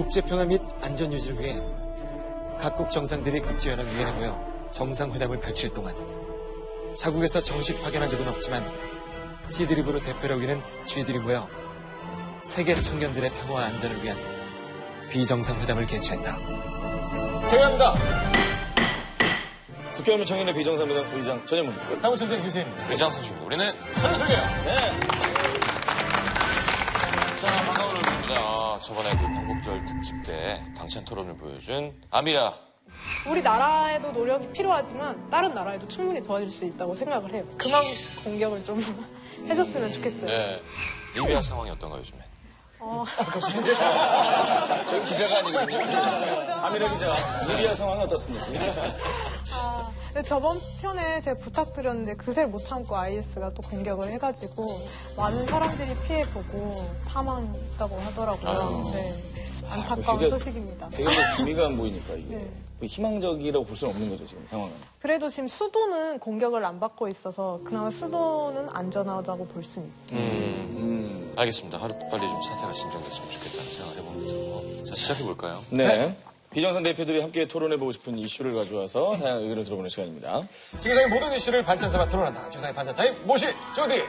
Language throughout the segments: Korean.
국제평화 및 안전 유지를 위해 각국 정상들이 국제연합위원회에 모여 정상회담을 펼칠 동안 자국에서 정식 파견한 적은 없지만 G드립으로 대표를 여기는 G들이 모여 세계 청년들의 평화와 안전을 위한 비정상회담을 개최한다. 회의합니다. 국회의원 청년의 비정상회담 부의장 전현무입니다. 사무총장 유세인. 의장 선수입니다. 우리는 전현수예요. 네. 자, 반가운 얼굴입니다. 저번에 그 광복절 특집 때 당찬 토론을 보여준 아미라. 우리나라에도 노력이 필요하지만 다른 나라에도 충분히 도와줄 수 있다고 생각을 해요. 그만 공격을 좀 해줬으면 좋겠어요. 네. 리비아 상황이 어떤가요, 요즘에? 저희 기자가 아니거든요. 아미라 기자. 리비아 상황은 어떻습니까? 근데 저번 편에 제가 부탁드렸는데 그새를 못 참고 IS가 또 공격을 해가지고 많은 사람들이 피해보고 사망했다고 하더라고요. 네. 안타까운 되게- 소식입니다. 되게 기미가 안 보이니까 이게. 네. 희망적이라고 볼 수는 없는 거죠, 지금 상황은. 그래도 지금 수도는 공격을 안 받고 있어서 그나마 수도는 안전하다고 볼 수는 있어요. 알겠습니다. 하루빨리 좀 사태가 진정됐으면 좋겠다는 생각을 해보면서. 자, 시작해볼까요? 네. 비정상 대표들이 함께 토론해보고 싶은 이슈를 가져와서 다양한 의견을 들어보는 시간입니다. 지구상의 모든 이슈를 반찬삼아 토론한다. 지구상의 반찬타임 모시 조디.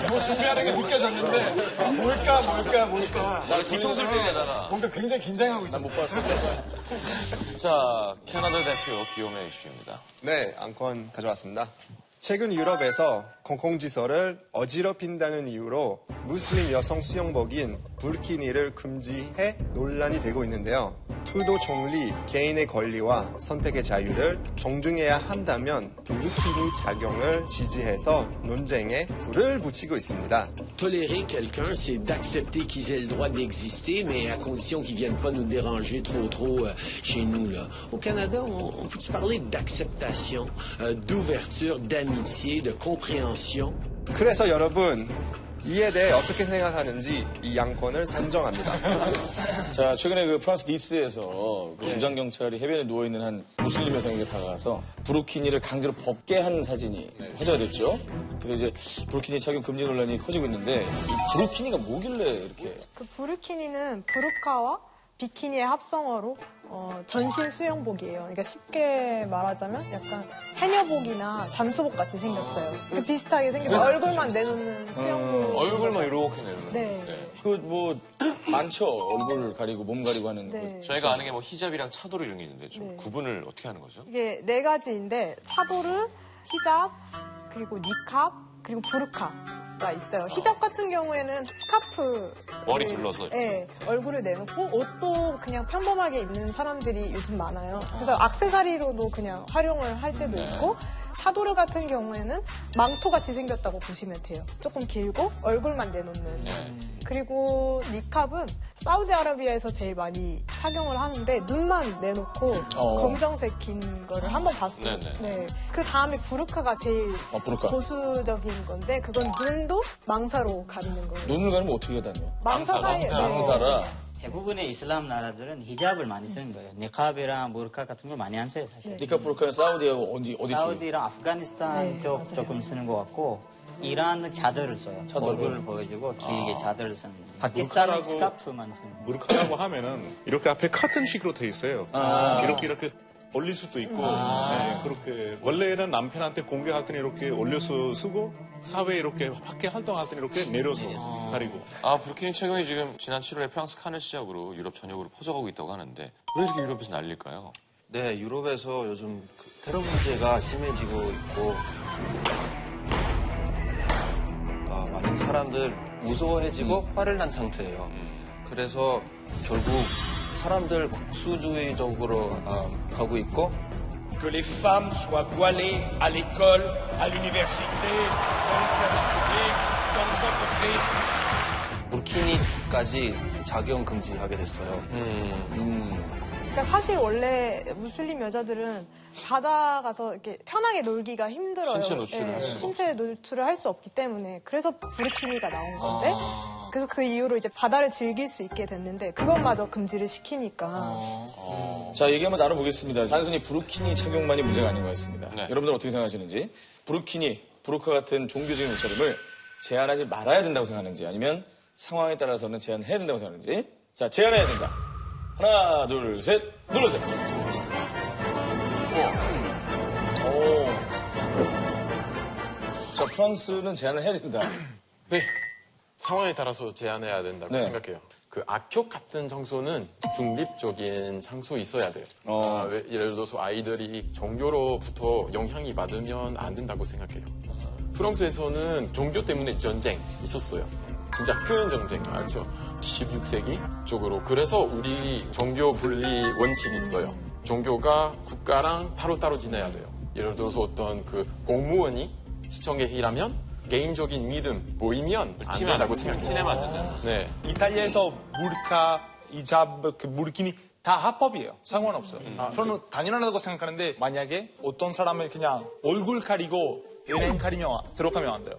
뭐 준비하는 게 느껴졌는데 뭘까. 나를 뒤통수를 때리다가. 뭔가 굉장히 긴장하고 있었어. 못 봤어. 자, 캐나다 대표 기욤의 이슈입니다. 네, 안건 가져왔습니다. 최근 유럽에서 공공지서를 어지럽힌다는 이유로 무슬림 여성 수영복인 부르키니를 금지해 논란이 되고 있는데요. 투도 총리 개인의 권리와 선택의 자유를 존중해야 한다면 부르키니 착용을 지지해서 논쟁에 불을 붙이고 있습니다. Tolérer quelqu'un, c'est d'accepter qu'ils aient le droit d'exister, mais à condition qu'ils viennent pas nous déranger trop chez nous, là. Au Canada, on peut-tu parler d'acceptation, d'ouverture, d'amitié, de compréhension? 그래서 여러분, 이에 대해 어떻게 생각하는지 이 양권을 산정합니다. 자, 최근에 그 프랑스 니스에서 그 무장경찰이 해변에 누워있는 한 무슬림 여성에게 다가가서 부르키니를 강제로 벗게 한 사진이 화제가 됐죠. 그래서 이제 부르키니 착용 금지 논란이 커지고 있는데 이 부르키니가 뭐길래 이렇게 그 부르키니는 부르카와 비키니의 합성어로 전신 수영복이에요. 그러니까 쉽게 말하자면 약간 해녀복이나 잠수복 같이 생겼어요. 그 비슷하게 생겨서 얼굴만 내놓는 수영복. 얼굴만 이렇게 내는. 네. 그 뭐 많죠. 얼굴 가리고 몸 가리고 하는 네. 저희가 아는 게 뭐 히잡이랑 차도르 이런 게 있는데 좀 네. 구분을 어떻게 하는 거죠? 이게 네 가지인데 차도르, 히잡, 그리고 니캅, 그리고 부르카가 있어요. 히잡 같은 경우에는 스카프 머리 둘러서. 네, 얼굴을 내놓고 옷도 그냥 평범하게 입는 사람들이 요즘 많아요. 그래서 액세서리로도 그냥 활용을 할 때도 네. 있고 차도르 같은 경우에는 망토같이 생겼다고 보시면 돼요. 조금 길고 얼굴만 내놓는. 네. 그리고 니캅은 사우디아라비아에서 제일 많이 착용을 하는데 눈만 내놓고 검정색 긴 거를 한번 봤어요. 네네. 네. 그 다음에 부르카가 제일 부르카. 보수적인 건데 그건 눈도 망사로 가리는 거예요. 눈을 가리면 어떻게 다녀? 망사 사이에. 망사라. 대부분의 이슬람 나라들은 히잡을 많이 쓰는 거예요. 니캅이랑 무르카 같은 걸 많이 안 써요, 사실. 니카 부르카는 사우디하고 어디 쪽에? 사우디랑 아프가니스탄 네, 쪽 맞아요. 조금 쓰는 것 같고, 이란은 자들을 써요. 자들. 얼굴을 보여주고 길게 자들을 쓰는 거예요. 무르카라고- 파키스탄은 스카프만 쓰는 거예요. 무르카라고 하면은 이렇게 앞에 커튼식으로 돼 있어요. 이렇게 올릴 수도 있고, 네, 그렇게 원래는 남편한테 공개할 때는 이렇게 올려서 쓰고 사회에 이렇게 밖에 활동할 때는 이렇게 내려서 가리고. 아, 부르키니 착용이 지금 지난 7월에 프랑스 칸을 시작으로 유럽 전역으로 퍼져가고 있다고 하는데 왜 이렇게 유럽에서 난릴까요? 네, 유럽에서 요즘 그 테러 문제가 심해지고 있고 많은 사람들 무서워해지고 화를 난 상태예요. 그래서 결국 사람들 국수주의적으로 가고 있고 que les femmes soient voilées à l'école, à l'université, dans les services publics, dans les entreprises. 무르키니까지 착용 금지하게 됐어요. 그러니까 사실 원래 무슬림 여자들은 바다 가서 이렇게 편하게 놀기가 힘들어요. 신체 노출을 할 수가 신체 노출을 할 수 없기 때문에 그래서 부르키니가 나온 건데 그래서 그 이후로 이제 바다를 즐길 수 있게 됐는데 그것마저 금지를 시키니까 자, 얘기 한번 나눠보겠습니다. 단순히 부르키니 착용만이 문제가 아닌 것 같습니다. 네. 여러분들 어떻게 생각하시는지 부르키니, 부르카 같은 종교적인 옷차림을 제한하지 말아야 된다고 생각하는지 아니면 상황에 따라서는 제한을 해야 된다고 생각하는지. 자, 제한해야 된다. 하나, 둘, 셋, 눌러주세요. 오. 자, 프랑스는 제한을 해야 된다. 네. 상황에 따라서 제한해야 된다고 네. 생각해요. 그 악교 같은 장소는 중립적인 장소 있어야 돼요. 예를 들어서 아이들이 종교로부터 영향이 받으면 안 된다고 생각해요. 프랑스에서는 종교 때문에 전쟁 있었어요. 진짜 큰 전쟁 알죠? 16세기 쪽으로. 그래서 우리 종교 분리 원칙이 있어요. 종교가 국가랑 따로따로 지내야 돼요. 예를 들어서 어떤 그 공무원이 시청에 일하면 개인적인 믿음 보이면 안 된다고 생각해요. 티내면 안 된다. 네. 이탈리아에서 무르카, 이잡, 무르키니 다 합법이에요. 상관없어요. 저는 당연하다고 생각하는데 만약에 어떤 사람을 그냥 얼굴 가리고 은행 가리면 들어가면 안 돼요.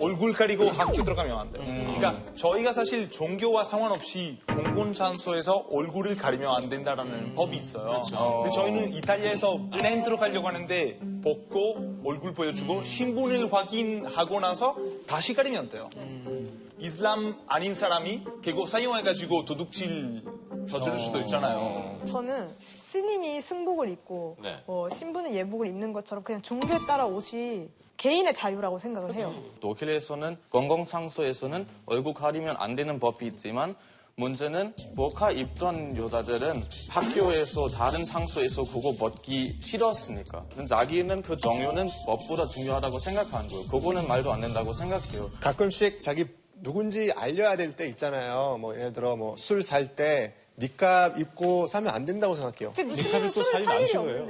얼굴 가리고 학교 들어가면 안 돼요. 그러니까 저희가 사실 종교와 상관없이 공공장소에서 얼굴을 가리면 안 된다라는 법이 있어요. 근데 저희는 이탈리아에서 은행 들어가려고 하는데 벗고 얼굴 보여주고 신분을 확인하고 나서 다시 가리면 돼요. 이슬람 아닌 사람이 그거 사용해가지고 도둑질 저지를 수도 있잖아요. 저는 스님이 승복을 입고 네. 신부는 예복을 입는 것처럼 그냥 종교에 따라 옷이 개인의 자유라고 생각을 해요. 독일에서는 공공장소에서는 얼굴 가리면 안 되는 법이 있지만 문제는 보카 입던 여자들은 학교에서 다른 장소에서 그거 벗기 싫었으니까. 자기는 그 종교는 법보다 중요하다고 생각하는 거예요. 그거는 말도 안 된다고 생각해요. 가끔씩 자기 누군지 알려야 될 때 있잖아요. 뭐 예를 들어 뭐 술 살 때 니캅 입고 사면 안 된다고 생각해요. 니캅 입고 사진 안 찍어요.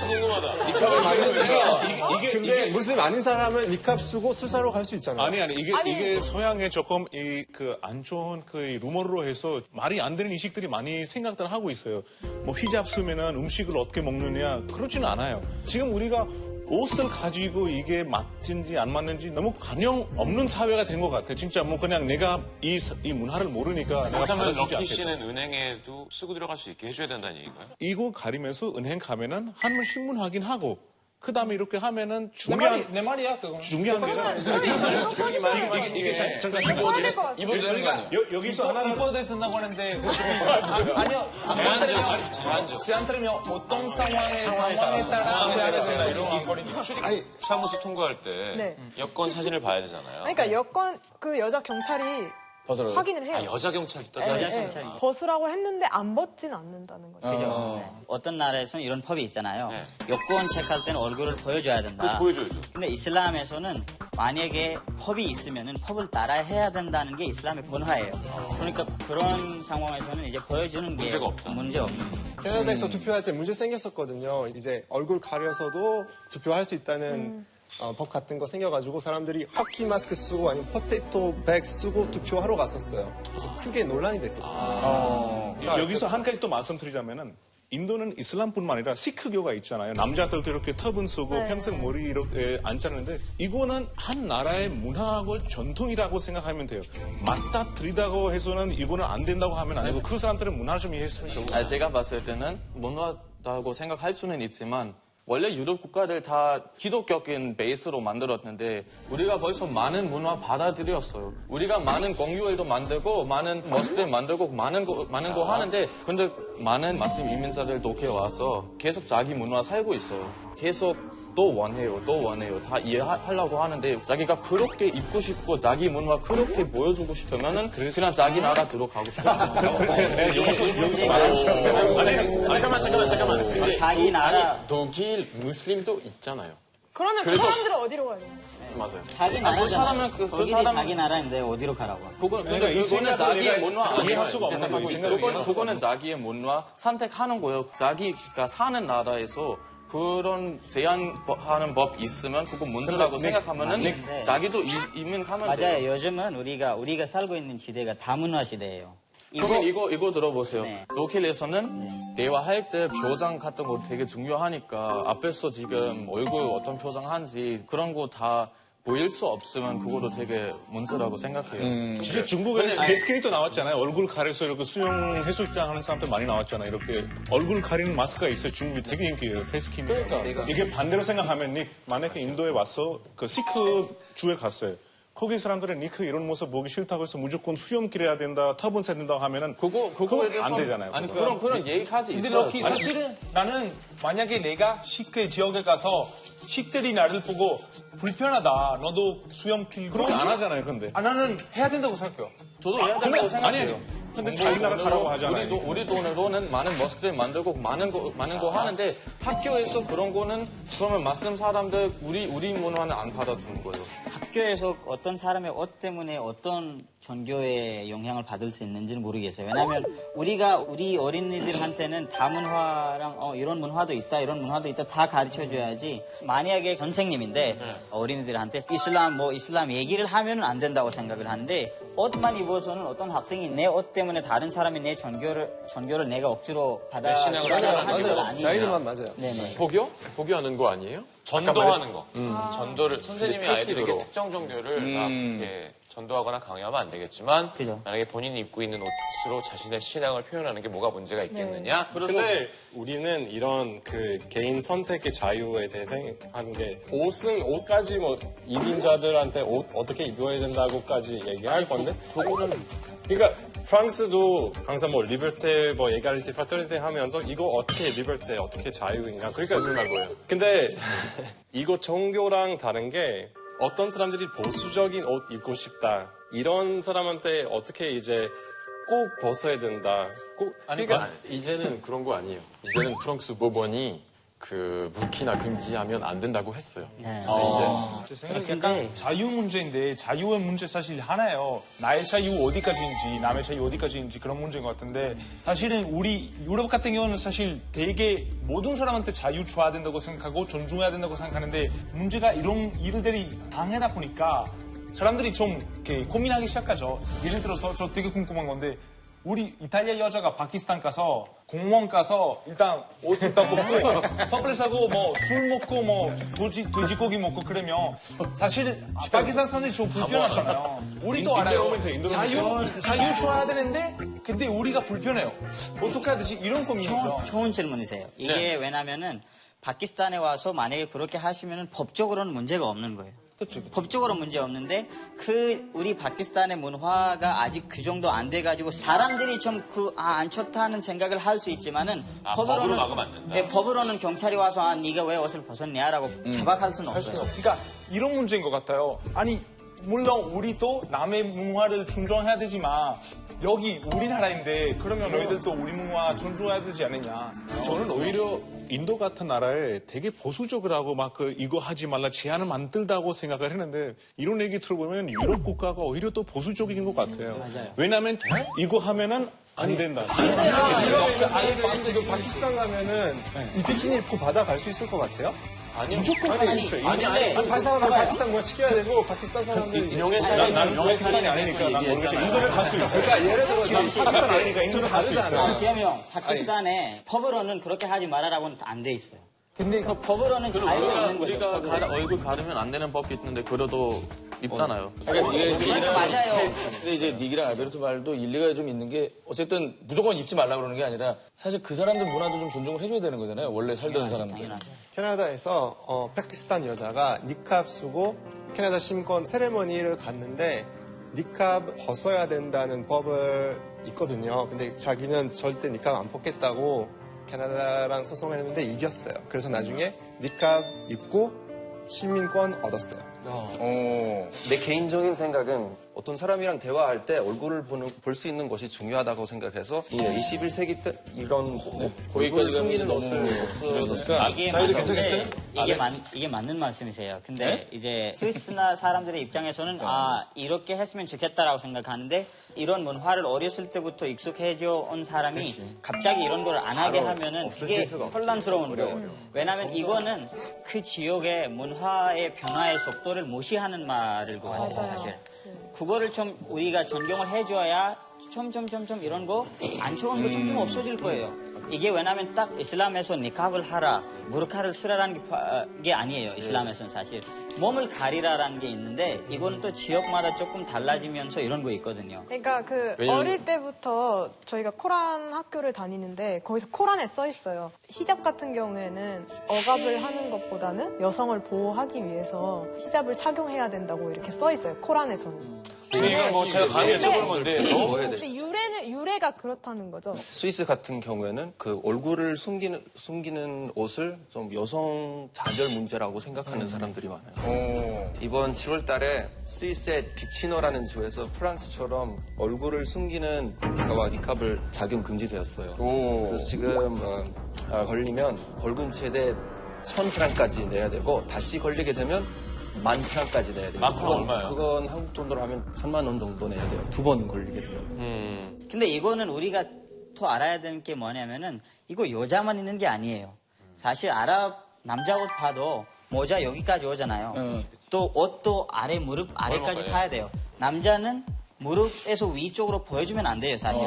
궁금하다. 니캅을 만드는 근데 무슬림 아닌 사람은 니캅 쓰고 술 사러 갈 수 있잖아요. 아니 이게 서양에 조금 그 안 좋은 그 루머로 해서 말이 안 되는 인식들이 많이 생각들 하고 있어요. 뭐 히잡 쓰면은 음식을 어떻게 먹느냐 그렇지는 않아요. 지금 우리가 옷을 가지고 이게 맞는지 안 맞는지 너무 관용 없는 사회가 된 것 같아. 진짜 뭐 그냥 내가 이 문화를 모르니까 내가 그렇다면 받아주지 럭키 않겠다. 씨는 은행에도 쓰고 들어갈 수 있게 해줘야 된다는 얘기인가요? 이거 가리면서 은행 가면은 한번 신문 확인하고 그 다음에 이렇게 하면은 내 말이야 그거. 중요한 게가 이게 잠깐 그러니까 여기서 하나 입어도 된다고 하는데 아니요 제한 들으면 어떤 상황에 따라 제한을 된다 이런 거니까. 아니, 사무소 통과할 때 네. 여권 사진을 봐야 되잖아요. 그러니까 여권 그 여자 경찰이 벗으라고요? 확인을 해요. 아, 여자 경찰도 네, 여자 네. 경찰이. 벗으라고 했는데 안 벗진 않는다는 거죠. 그죠? 네. 어떤 나라에서는 이런 법이 있잖아요. 네. 여권 체크할 때는 얼굴을 보여줘야 된다. 그렇죠, 보여줘야죠. 근데 이슬람에서는 만약에 법이 있으면은 법을 따라해야 된다는 게 이슬람의 본화예요. 그러니까 그런 상황에서는 이제 보여주는 게 문제가 없다. 문제 없는. 캐나다에서 투표할 때 문제 생겼었거든요. 이제 얼굴 가려서도 투표할 수 있다는 법 같은 거 생겨가지고 사람들이 호키 마스크 쓰고 아니면 포테이토 백 쓰고 투표하러 갔었어요. 그래서 크게 논란이 됐었어요. 여기서 한 가지 또 말씀드리자면은 인도는 이슬람뿐만 아니라 시크교가 있잖아요. 남자들도 이렇게 터번 쓰고 네. 평생 머리 이렇게 안 자르는데 이거는 한 나라의 문화하고 전통이라고 생각하면 돼요. 맞다들이다고 해서는 이거는 안 된다고 하면 안 되고 그 사람들의 문화를 좀 이해했으면 좋겠어요. 제가 봤을 때는 못하다고 생각할 수는 있지만 원래 유럽 국가들 다 기독교적인 베이스로 만들었는데 우리가 벌써 많은 문화 받아들였어요. 우리가 많은 공휴일도 만들고 많은 머스크를 만들고 많은 거 하는데 근데 많은 무슬림 이민자들 독일에 와서 계속 자기 문화 살고 있어요. 계속 또 원해요. 다 이해하려고 하는데 자기가 그렇게 입고 싶고 자기 문화 그렇게 보여주고 싶으면은 그냥 자기 나라 들어가고 싶어요. 여기서 말하고 싶은 잠깐만. 자기 나라 독일 무슬림도 있잖아요. 그러면 그 사람들은 어디로 가야 돼요? 맞아요. 자기 나라. 그 사람은 그 독일이 사람 자기 나라인데 어디로 가라고? 그러니까 이 그거는 자기의 문화 이해할 수가 없는 거예요. 그거는 자기의 문화 선택하는 거예요. 자기가 사는 나라에서 그런 제한하는 법 있으면 그거 문제라고 생각하면은 자기도 이민 가면 맞아요. 돼요. 요즘은 우리가 살고 있는 시대가 다문화 시대예요. 그러면 이거 들어보세요. 네. 독일에서는 대화할 때 표정 같은 거 되게 중요하니까 앞에서 지금 얼굴 어떤 표정 하는지 그런 거 다 보일 수 없으면 그거도 되게 문제라고 생각해요. 진짜 중국에 데스크에도 나왔잖아요. 얼굴 가려서 이렇게 수영 해수욕장 하는 사람들 많이 나왔잖아요. 이렇게 얼굴 가리는 마스크가 있어요. 중국이 되게 인기예요. 페스킴이. 이게 반대로 생각하면 만약에 인도에 와서 그 시크 주에 갔어요. 거기 사람들은 니크 이런 모습 보기 싫다고 해서 무조건 수염길 해야 된다, 터번 세야 된다 하면은 그거에 대해서 안 되잖아요. 아니 그러니까 그런 얘기까지 근데 있어요. 럭키 사실은 나는 만약에 내가 식그 지역에 가서 식들이 나를 보고 불편하다. 너도 수염 길고 그렇게 안 하잖아요, 근데. 나는 해야 된다고 생각해요. 저도 해야 된다고 생각해요. 근데 자기 나라 가라고 하잖아요. 우리 돈으로는 많은 머스크를 만들고 많은 거 하는데 학교에서 그런 거는 그러면 말씀 사람들 우리 문화는 안 받아주는 거예요. 학교에서 어떤 사람의 옷 때문에 어떤 종교의 영향을 받을 수 있는지는 모르겠어요. 왜냐하면 우리 어린이들한테는 다문화랑 이런 문화도 있다, 이런 문화도 있다 다 가르쳐줘야지. 만약에 선생님인데 어린이들한테 이슬람 얘기를 하면은 안 된다고 생각을 하는데 옷만 입어서는 어떤 학생이 내 옷 때문에 다른 사람이 내 종교를 내가 억지로 받아들여야 하는 건 아니에요. 자유만 맞아요. 네네. 포교하는 거 아니에요? 전도하는 거. 전도를 선생님이 아이들에게 패시브로. 특정 종교를 막 이렇게 전도하거나 강요하면 안 되겠지만 그죠. 만약에 본인이 입고 있는 옷으로 자신의 신앙을 표현하는 게 뭐가 문제가 있겠느냐? 그런데 우리는 이런 그 개인 선택의 자유에 대해서 하는 게 옷까지 뭐 이민자들한테 옷 어떻게 입어야 된다고까지 얘기할 건데 그거는 그러니까 프랑스도 항상 뭐 리버테 뭐 에갈리티 프라터니티 하면서 이거 어떻게 리버테 어떻게 자유인가 그러니까 근데 이거 종교랑 다른 게 어떤 사람들이 보수적인 옷 입고 싶다 이런 사람한테 어떻게 이제 꼭 벗어야 된다 그러니까 이제는 그런 거 아니에요. 이제는 프랑스 법원이 그 무키나 금지하면 안 된다고 했어요. 네. 제 생각에 약간 자유 문제인데 자유의 문제 사실 하나예요. 나의 자유 어디까지인지 남의 자유 어디까지인지 그런 문제인 것 같은데 사실은 우리 유럽 같은 경우는 사실 되게 모든 사람한테 자유 줘야 된다고 생각하고 존중해야 된다고 생각하는데 문제가 이런 일들이 당하다 보니까 사람들이 좀 이렇게 고민하기 시작하죠. 예를 들어서 저 되게 궁금한 건데 우리 이탈리아 여자가 파키스탄 가서 공원 가서 일단 옷 입다고 터블렛 사고 뭐 술 먹고 뭐 돼지고기 먹고 그러면 사실 파키스탄 사람들이 좀 불편하잖아요. 우리도 알아요. 자유 줘야 되는데 근데 우리가 불편해요. 어떻게 해야 되지? 이런 고민이죠. 좋은 질문이세요. 이게 왜냐면은 파키스탄에 와서 만약에 그렇게 하시면은 법적으로는 문제가 없는 거예요. 그렇죠. 법적으로 문제 없는데 우리 파키스탄의 문화가 아직 그 정도 안 돼가지고 사람들이 좀 안 좋다는 생각을 할 수 있지만은 법으로 막으면 안 된다. 네, 법으로는 경찰이 와서 네가 왜 옷을 벗었냐라고 자박할 수는 없어요. 그러니까 이런 문제인 것 같아요. 아니 물론 우리도 남의 문화를 존중해야 되지만 여기 우리나라인데 그러면 너희들도 우리 문화 존중해야 되지 않느냐. 저는 오히려 인도 같은 나라에 되게 보수적이라고 막 이거 하지 말라 제한을 만들다고 생각을 했는데 이런 얘기 들어보면 유럽 국가가 오히려 또 보수적인 것 같아요. 맞아요. 왜냐하면 이거 하면은 안 된다. 유럽에 지금 파키스탄 가면은 이 비키니 입고 바다 갈 수 있을 것 같아요? 아니요. 무조건 갈 수 있어요. 파키스탄 문화 지켜야 되고 파키스탄 사람들이 나는 파키스탄이 아니니까 난 모르겠지. 인도를 갈 수 있어요. 그러니까 예를 들어 파키스탄 아니니까 인도를 갈 수 있어요. 기하면 파키스탄에 법으로는 그렇게 하지 말아라고는 안 돼 있어요. 근데 그 법으로는 자유가 있는 거죠. 우리가 얼굴 가르면 안 되는 법이 있는데 그래도 입잖아요. 그러니까 맞아요. 근데 이제 닉이랑 알베르토 말도 일리가 좀 있는 게 어쨌든 무조건 입지 말라 그러는 게 아니라 사실 그 사람들 문화도 좀 존중을 해줘야 되는 거잖아요. 원래 살던 사람들. 캐나다에서 파키스탄 여자가 니캅 쓰고 캐나다 시민권 세레머니를 갔는데 니캅 벗어야 된다는 법을 있거든요. 근데 자기는 절대 니캅 안 벗겠다고 캐나다랑 소송을 했는데 이겼어요. 그래서 나중에 니캅 입고 시민권 얻었어요. 내 개인적인 생각은 어떤 사람이랑 대화할 때 얼굴을 볼 수 있는 것이 중요하다고 생각해서 21세기 때 이런 얼굴 숨기는 옷을 없어졌어요. 이게 맞는 말씀이세요. 근데 이제 스위스나 사람들의 입장에서는 이렇게 했으면 좋겠다라고 생각하는데 이런 문화를 어렸을 때부터 익숙해져 온 사람이 갑자기 이런 걸 안 하게 하면은 그게 혼란스러운 거예요. 왜냐하면 이거는 그 지역의 문화의 변화의 속도를 무시하는 말일 것 같아요, 사실. 그거를 좀 우리가 존경을 해줘야 점점 이런 거 안 좋은 거 점점 없어질 거예요. 이게 왜냐면 딱 이슬람에서 니캅을 하라, 무르카를 쓰라라는 게 아니에요. 이슬람에서는 사실 몸을 가리라라는 게 있는데 이거는 또 지역마다 조금 달라지면서 이런 거 있거든요. 그러니까 어릴 때부터 저희가 코란 학교를 다니는데 거기서 코란에 써 있어요. 히잡 같은 경우에는 억압을 하는 것보다는 여성을 보호하기 위해서 히잡을 착용해야 된다고 이렇게 써 있어요. 코란에서는. 근데 이건 뭐 제가 감히 여쭤보는 건데 혹시 유래가 그렇다는 거죠? 스위스 같은 경우에는 그 얼굴을 숨기는 옷을 좀 여성 차별 문제라고 생각하는 사람들이 많아요. 이번 7월 달에 스위스의 디치노라는 주에서 프랑스처럼 얼굴을 숨기는 부르카와 니캅을 착용 금지되었어요. 그래서 지금 걸리면 벌금 최대 1,000프랑까지 내야 되고 다시 걸리게 되면 10,000프랑까지 내야 돼요. 그건 얼마예요? 그건 한국 돈으로 하면 1,000만 원 정도 내야 돼요. 2번 걸리게 되면. 근데 이거는 우리가 더 알아야 되는 게 뭐냐면은 이거 여자만 있는 게 아니에요. 사실 아랍 남자 옷 봐도 모자 여기까지 오잖아요. 또 옷도 아래 무릎 아래까지 파야 돼요. 남자는 무릎에서 위쪽으로 보여주면 안 돼요. 사실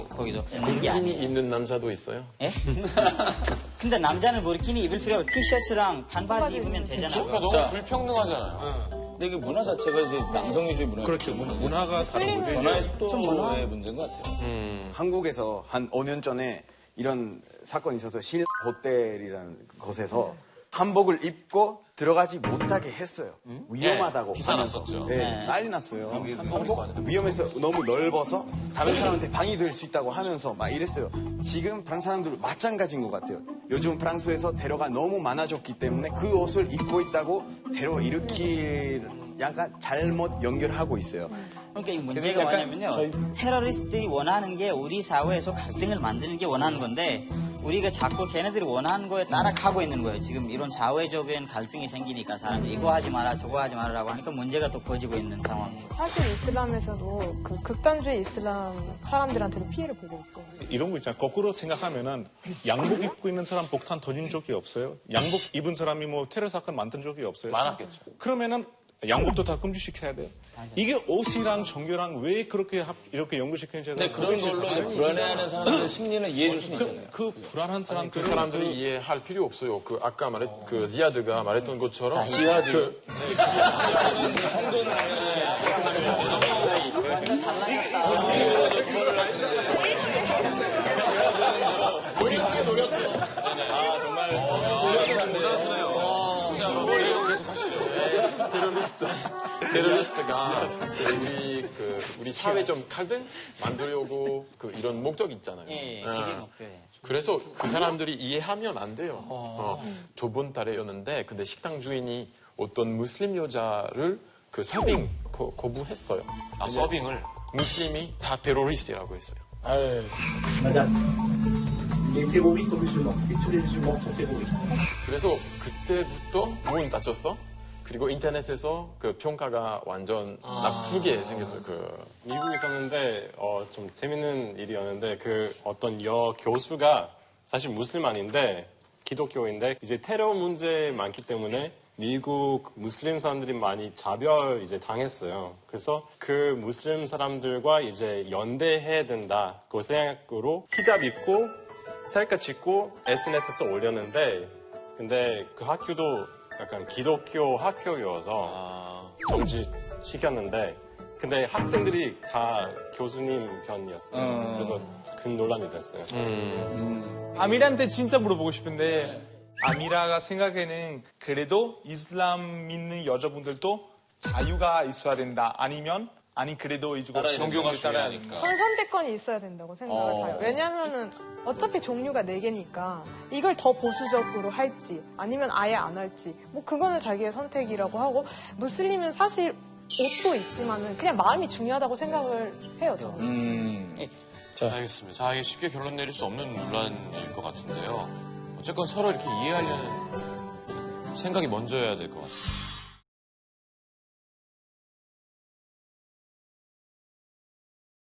거기서 있는 게 아니에요. 입는 남자도 있어요? 예? 근데 남자는 무르키니 입을 필요 없고 티셔츠랑 반바지 입으면 되잖아요. 너무 불평등하잖아요. 근데 이게 문화 자체가 이제 남성 위주의 문화. 그렇죠. 문화가 다른 거죠. 문화의 속도의 문제인 것 같아요. 한국에서 한 5년 전에 이런 사건이 있어서 실 호텔이라는 곳에서 한복을 입고 들어가지 못하게 했어요. 위험하다고. 기사 났었죠. 네, 난리 났어요. 한복 위험해서 너무 넓어서 다른 사람한테 방이 될 수 있다고 하면서 막 이랬어요. 지금 프랑스 사람들도 마찬가지인 것 같아요. 요즘 프랑스에서 테러가 너무 많아졌기 때문에 그 옷을 입고 있다고 테러 일으킬 약간 잘못 연결하고 있어요. 그러니까 이 문제가 뭐냐면요. 테러리스트들이 원하는 게 우리 사회에서 갈등을 만드는 게 원하는 건데 우리가 자꾸 걔네들이 원하는 거에 따라가고 있는 거예요. 지금 이런 사회적인 갈등이 생기니까 사람들이 이거 하지 마라 저거 하지 말라고 하니까 문제가 또 커지고 있는 상황이에요. 사실 이슬람에서도 그 극단주의 이슬람 사람들한테도 피해를 보고 있어요. 이런 거 있잖아요. 거꾸로 생각하면은 양복 입고 있는 사람 폭탄 터진 적이 없어요. 양복 입은 사람이 뭐 테러 사건 만든 적이 없어요. 많았겠죠. 그러면은 양복도 다 금지시켜야 돼요. 이게 옷이랑 종교랑 왜 그렇게 이렇게 연구시키는지. 근데 그런 걸로 이제 불안해하는 사람들의 심리는 이해해줄 수 있잖아요. 그 불안한 사람들. 그 사람들이 이해할 필요 없어요. 그 아까 그 지하드가 말했던 것처럼. 지하드. 우리 크게 노렸어. 아 정말 대단하시네요. 계속 하시죠. 테러리스트가 우리 사회 좀 갈등 만들려고 이런 목적 있잖아요. 그래서 그 사람들이 이해하면 안 돼요. 저번 달에였는데 근데 식당 주인이 어떤 무슬림 여자를 서빙 거부했어요. 아 서빙을? 무슬림이 다 테러리스트라고 했어요. 그래서 그때부터 문 닫혔어. 그리고 인터넷에서 그 평가가 완전 나쁘게 생겼어요. 미국에 있었는데 좀 재밌는 일이었는데 어떤 교수가 사실 무슬림 아닌데 기독교인데 이제 테러 문제 많기 때문에 미국 무슬림 사람들이 많이 자별 당했어요. 그래서 그 무슬림 사람들과 이제 연대해야 된다. 그 생각으로 히잡 입고 셀카 찍고 SNS에서 올렸는데 근데 그 학교도 약간 기독교 학교여서 정지시켰는데 근데 학생들이 다 교수님 편이었어요. 그래서 큰 논란이 됐어요. 아미라한테 진짜 물어보고 싶은데 아미라가 생각에는 그래도 이슬람 믿는 여자분들도 자유가 있어야 된다. 아니 그래도 이제 종교가 따라야 하니까. 전 선택권이 있어야 된다고 생각을 해요. 왜냐면은 어차피 종류가 4개니까 이걸 더 보수적으로 할지 아니면 아예 안 할지 뭐 그거는 자기의 선택이라고 하고 무슬림은 사실 옷도 있지만은 그냥 마음이 중요하다고 생각을 해요. 저는. 알겠습니다. 자, 이게 쉽게 결론 내릴 수 없는 논란일 것 같은데요. 어쨌건 서로 이렇게 이해하려는 생각이 먼저여야 될 것 같습니다.